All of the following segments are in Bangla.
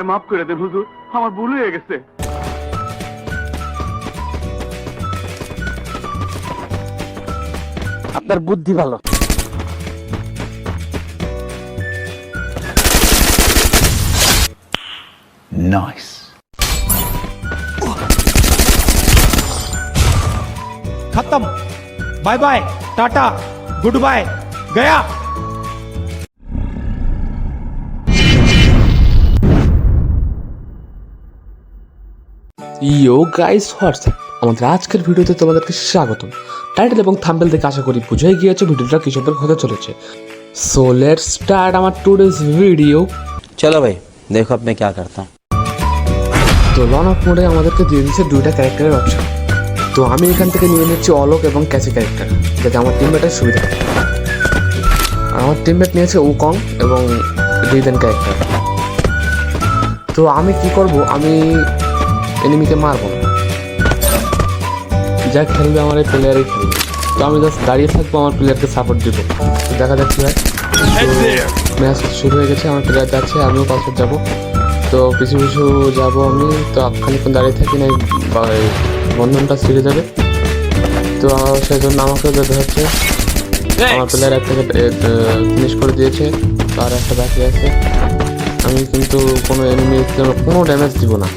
মাফ করে দেন হুজুর, আমার ভুল হয়ে গেছে। আপনার বুদ্ধি ভালো। नाइस। खत्म। Bye bye, tata, good bye, गया। ইয়ো গাইস হোয়াটসঅ্যাপ, আমাদের আজকের ভিডিওতে তোমাদেরকে স্বাগতম। টাইটেল এবং থাম্বনেল দেখে আশা করি বুঝেই গিয়েছো ভিডিওটা কি সম্পর্কে হতে চলেছে। সো লেটস স্টার্ট আমার টুডেজ ভিডিও। चलो भाई देखो अब मैं क्या करता हूँ। তো লন অফ মোডে আমাদেরকে দিয়ে দিচ্ছে দুইটা ক্যারেক্টারের অপশন। তো আমি এখান থেকে নিয়ে নিচ্ছি অলোক এবং ক্যাচি ক্যারেক্টার, যাতে আমার টিমমেটের সুবিধা হয়। আর আমার টিমমেট নিয়েছে উকং এবং রিদেন ক্যারেক্টার। তো আমি কি করব, আমি এনিমিকে মারবো না, যা খেলবে আমার এই প্লেয়ারই খেলবে। তো আমি জাস্ট দাঁড়িয়ে থাকবো, আমার প্লেয়ারকে সাপোর্ট দিব। তো দেখা যাক কি হয়। ম্যাচ শুরু হয়ে গেছে, আমার প্লেয়ার যাচ্ছে, আমিও পাশে যাবো। তো পিছু পিছু যাবো আমি। তো খানিক্ষণ দাঁড়িয়ে থাকি না, বন্ধনটা ছিঁড়ে যাবে। তো সেজন্য আমাকেও যেতে হচ্ছে। আমার প্লেয়ার একটা ফিনিশ করে দিয়েছে, আর একটা বাকি আছে। আমি কিন্তু কোনো এনিমির কোনো ড্যামেজ দিব না।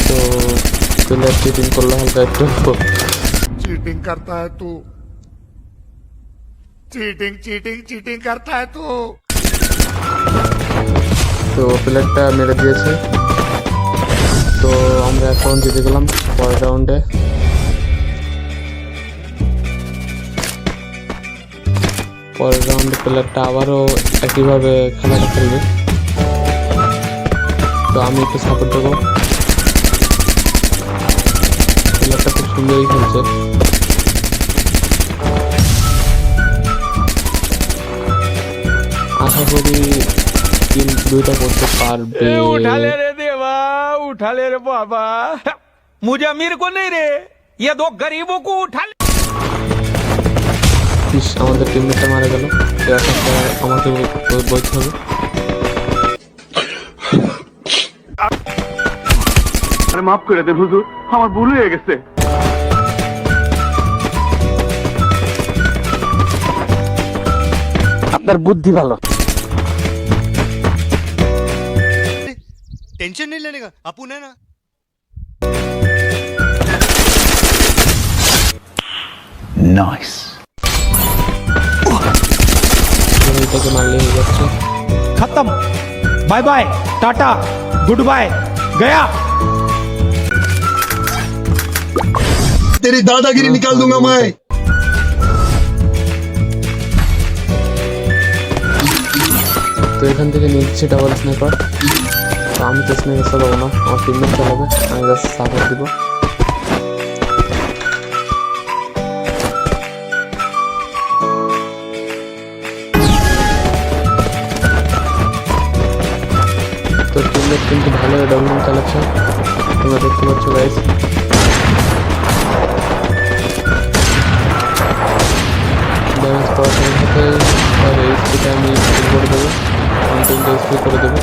তো প্লেয়ার চিটিং করলে হালকা একটু। चीटिंग करता है तू। चीटिंग चीटिंग चीटिंग करता है तू। তো প্লেয়ারটা মেরে দিয়েছে। তো আমরা এখন জিতে গেলাম পরের রাউন্ডে। পরের রাউন্ডে প্লেয়ারটা আবারও একইভাবে খেলাটা খেলবে। তো আমি একটু সাপোর্ট দেবো। প্লেয়ারটা খুব সুন্দরই খেলছে। আশা করি দুইটা করতে পারবে। उठा ले रे देवा, उठा ले रे बाबा। मुझे अमीर को नहीं रे, ये दो गरीबों को उठा ले। আমাদের টিমমেটটা মারা গেল। আমাকে বলতে হবে। মাফ করে দেন হুজুর, আমার ভুল হয়ে গেছে। আপনার বুদ্ধি ভালো। टेंशन नहीं लेने का, अपुन है ना। नाइस। এটাকে মারলে হয়ে যাচ্ছে। खत्म। Bye bye, tata, good bye, गया। तेरी दादागिरी निकाल दूंगा मैं। তো এখান থেকে নিচ্ছে ডাবল স্নাইপার। তো আমি তো স্নাইপার চালাবো না, আমার টিমমেট চালাবে, আমি জাস্ট সাপোর্ট দিব। তো টিমমেট কিন্তু ভালো ডাবল চালাচ্ছে, তোমরা দেখতে পাচ্ছ গাইস। ড্যামেজ পাওয়ার সাথে সাথে তার এইচপিটা আমি স্পিড করে দেবো, কন্টেন্টটা স্পিড করে দেবো।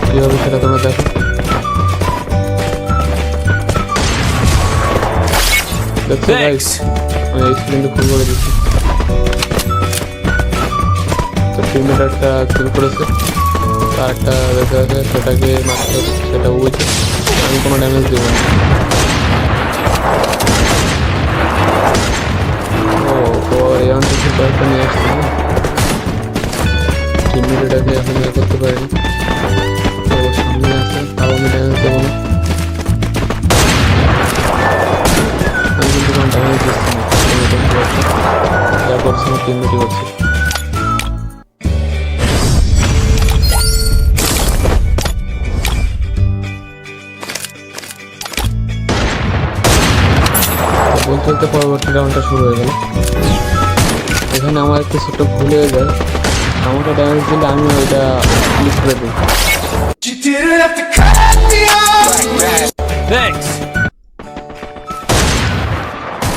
কীভাবে সেটা তোমরা দেখো। দেখছো গাইস, আমি এইচপি কিন্তু ফুল করে দিচ্ছি। তো টিমমেট একটা কিল করেছে, তার একটা দেখা আছে, সেটাকে মারতে হবে, সেটা উঠেছে। আমি কোনো ড্যামেজ দেবো না। কয়েকটা নিয়ে আসছি না, টিমমেটটাকে এখন ইয়ে করতে পারিনি। তো সামনে আছে, তাও আমি ড্যামেজ দেবো না। আমি কিন্তু কোনো ড্যামেজ দিচ্ছি না, যা করছি আমার টিমমেটই করছি। বলতে বলতে পরবর্তী রাউন্ডটা শুরু হয়ে গেল। এখানে আমার একটু ছোট্ট ভুল হয়ে যায়, আমাকে ড্যামেজ দিলে আমি ওইটা ক্লিক করে দিই।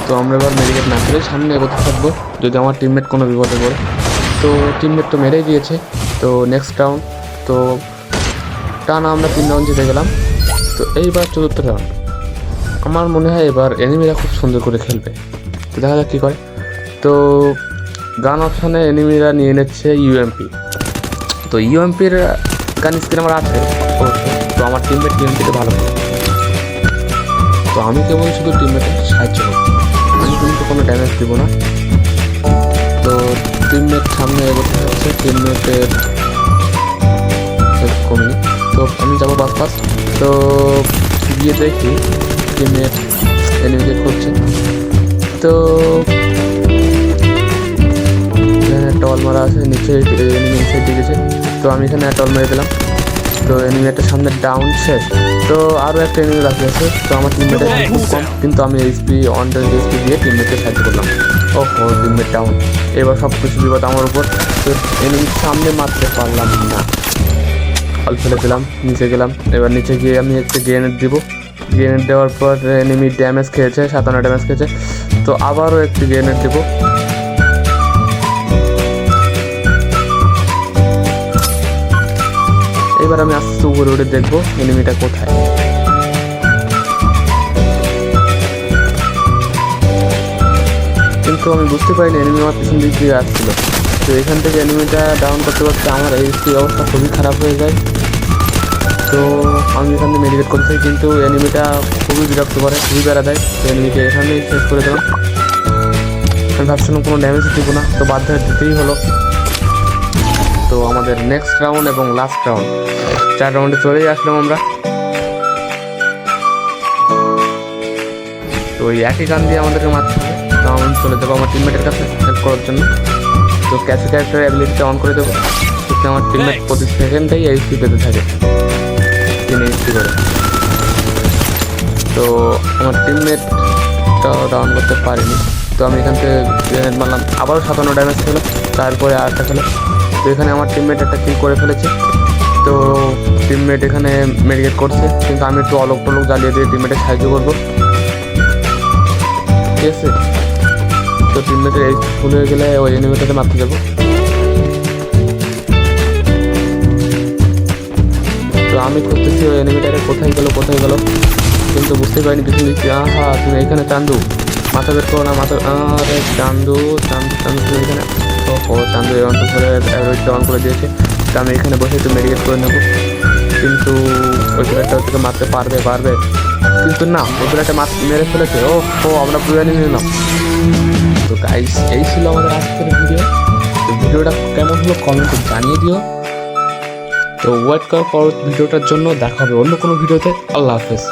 তো আমরা এবার মেডিকেট না করে সামনে এগোতে থাকবো, যদি আমার টিমমেট কোনো বিপদে পড়ে। তো টিমমেট তো মেরেই দিয়েছে। তো নেক্সট রাউন্ড তো টানা আমরা 3 রাউন্ড জিতে গেলাম। তো এইবার 4th রাউন্ড, আমার মনে হয় এবার এনিমিরা খুব সুন্দর করে খেলবে। তো দেখা যাক কী করে। তো গান অপশানে এনিমিরা নিয়ে নিচ্ছে ইউএমপি। তো ইউএমপির গান স্কিন আমার আছে অবশ্যই। তো আমার টিমমেট ইউএমপিতে ভালো করে, তো আমি কেবল শুধু টিমমেটের সাহায্য করব, আমি কিন্তু কোনো ড্যামেজ দিব না। তো টিমমেট সামনে এগোতে হচ্ছে, টিমমেটের কমিনি। তো আমি যাবো বাস। তো গিয়ে দেখি টিমমেট এনিমিকে খুঁজছে। তো এখানে একটা অল মারা আছে, নিচে এনিমি নিচে দিয়েছে। তো আমি এখানে একটা অল মেরে দিলাম। তো এনিমিটার সামনে ডাউন শেষ। তো আরও একটা এনিমি বাকি আছে। তো আমার টিমমেটের খুব কম, কিন্তু আমি এইচপি 120 এইচপি দিয়ে টিমমেটকে সাহায্য করলাম। ওহো, টিমমেট ডাউন। এবার সব কিছু বিপদ আমার উপর। তো এনিমির সামনে মারতে পারলাম না, অল ফেলে দিলাম, নিচে গেলাম। এবার নিচে গিয়ে আমি একটা গ্রেনেড দিব। গ্রেনেড দেওয়ার পর এনিমি ড্যামেজ খেয়েছে, 57 ড্যামেজ খেয়েছে। তো আবারও একটি গ্রেনেড দেবো। এবার আমি আস্তে উপরে উঠে দেখবো এনিমিটা কোথায়। কিন্তু আমি বুঝতে পারিনি এনিমি আমার পিছন দিক দিয়ে আসছিল। তো এখান থেকে এনিমিটা ডাউন করতে করতে আমার এইচপি অবস্থা খুবই খারাপ হয়ে যায়। তো আমি এখান থেকে মেডিকেট করতে চাই, কিন্তু এনিমিটা খুবই বিরক্ত করে, খুবই বেড়া দেয়। তো এনিমিকে এখানেই শেষ করে দিলাম। আমি ভাবছিলাম কোনো ড্যামেজ দিব না, তো বাধ্য হয়ে দিতেই হলো। তো আমাদের নেক্সট রাউন্ড এবং লাস্ট রাউন্ড, 4 রাউন্ডে চলেই আসলাম আমরা। তো ওই একই গান দিয়ে আমাদেরকে মারতে হবে। তো আমি চলে যাবো আমার টিমমেটের কাছে হেল্প করার জন্য। তো ক্যাচি ক্যারেক্টার অ্যাবিলিটিটা অন করে দেবো, কিন্তু আমার টিমমেট প্রতি সেকেন্ডেই এইচপি পেতে থাকে, 3 এইচপি করে। তো আমার টিমমেটটা ডাউন করতে পারিনি। তো আমি এখান থেকে গ্রেনেড মারলাম, আবারও 57 ড্যামেজ খেলো, তারপরে আরেকটা খেলো। তো এখানে আমার টিমমেট একটা কিল করে ফেলেছে। তো টিমমেট এখানে মেডিকেট করছে, কিন্তু আমি একটু অলক টলক জ্বালিয়ে দিয়ে টিমমেটের সাহায্য করবো, ঠিক আছে। তো টিমমেটের এই ফুল হয়ে গেলে ওই এনিমিটাকে মারতে যাবো। তো আমি খুঁজতেছি ওই এনিমিটারে কোথায় গেল, কিন্তু বুঝতে পারিনি পিছন দিচ্ছি। আহা, তুমি এখানে চান্দু, মাথা বের করো না, মাথা। আরে চান্দু তুমি এখানে। ও চান্দু এই অন করে অ্যাভারেজটা অন করে দিয়েছে। তো আমি এখানে বসে একটু মেডিকেট করে নেবো, কিন্তু ওই প্লেয়ারটা থেকে মারতে পারবে, কিন্তু না, ওই প্লেয়ারটা মেরে ফেলেছে। ও আমরা পুরো নিয়ে নিলাম। তো গাইস, এই ছিল আমাদের আজকের ভিডিও। তো ভিডিওটা কেমন হলো কমেন্টে জানিয়ে দিও। তো ওয়েট করার পর ভিডিওটার জন্য দেখা হবে অন্য কোনো ভিডিওতে। আল্লাহ হাফেজ।